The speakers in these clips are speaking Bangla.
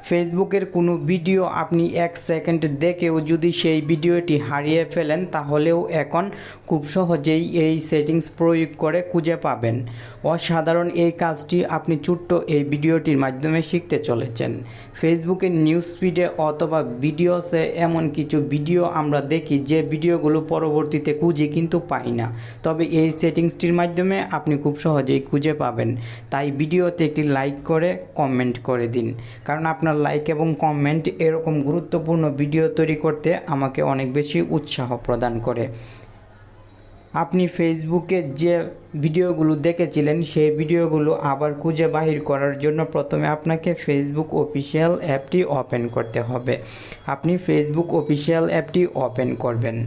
ফেসবুকের কোনো ভিডিও আপনি 1 সেকেন্ড দেখেও যদি সেই ভিডিওটি হারিয়ে ফেলেন তাহলেও এখন খুব সহজেই এই সেটিংস প্রয়োগ করে খুঁজে পাবেন। অসাধারণ এই কাজটি আপনি ছোট্ট এই ভিডিওটির মাধ্যমে শিখতে চলেছেন। ফেসবুকের নিউজ ফিডে অথবা ভিডিওসে এমন কিছু ভিডিও আমরা দেখি যে ভিডিওগুলো পরবর্তীতে খুঁজে কিন্তু পাই না, তবে এই সেটিংসটির মাধ্যমে আপনি খুব সহজেই খুঁজে পাবেন। তাই ভিডিওতে একটি লাইক করে কমেন্ট করে দিন, কারণ আপনার লাইক এবং কমেন্ট এরকম গুরুত্বপূর্ণ ভিডিও তৈরি করতে আমাকে অনেক বেশি উৎসাহ প্রদান করে। আপনি ফেসবুকে যে ভিডিওগুলো দেখেছিলেন সেই ভিডিওগুলো আবার খুঁজে বাহির করার জন্য প্রথমে আপনাকে ফেসবুক অফিসিয়াল অ্যাপটি ওপেন করতে হবে। আপনি ফেসবুক অফিসিয়াল অ্যাপটি ওপেন করবেন।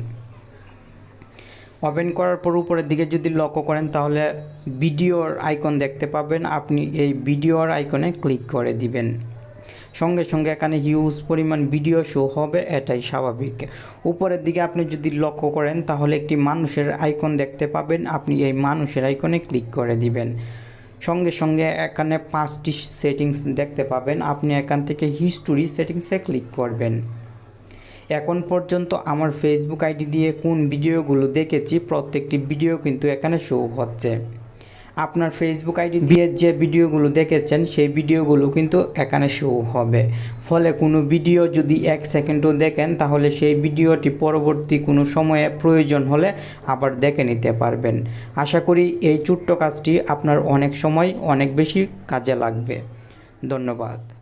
ওপেন করার পর উপরের দিকে যদি লক্ষ্য করেন তাহলে ভিডিওর আইকন দেখতে পাবেন। আপনি এই ভিডিওর আইকনে ক্লিক করে দিবেন। সঙ্গে সঙ্গে এখানে হিউজ পরিমাণ ভিডিও শো হবে, এটাই স্বাভাবিক। উপরের দিকে আপনি যদি লক্ষ্য করেন তাহলে একটি মানুষের আইকন দেখতে পাবেন। আপনি এই মানুষের আইকনে ক্লিক করে দিবেন। সঙ্গে সঙ্গে এখানে 5টি সেটিংস দেখতে পাবেন। আপনি এখান থেকে হিস্টোরি সেটিংসে ক্লিক করবেন। এখন পর্যন্ত আমার ফেসবুক আইডি দিয়ে কোন ভিডিওগুলো দেখেছি প্রত্যেকটি ভিডিও কিন্তু এখানে শো হচ্ছে। আপনার ফেসবুক আইডি দিয়ে যে ভিডিওগুলো দেখেছেন সেই ভিডিওগুলো কিন্তু এখানে শো হবে। ফলে কোনো ভিডিও যদি 1 সেকেন্ডও দেখেন তাহলে সেই ভিডিওটি পরবর্তী কোনো সময়ে প্রয়োজন হলে আবার দেখে নিতে পারবেন। আশা করি এই ছোট্ট কাজটি আপনার অনেক সময় অনেক বেশি কাজে লাগবে। ধন্যবাদ।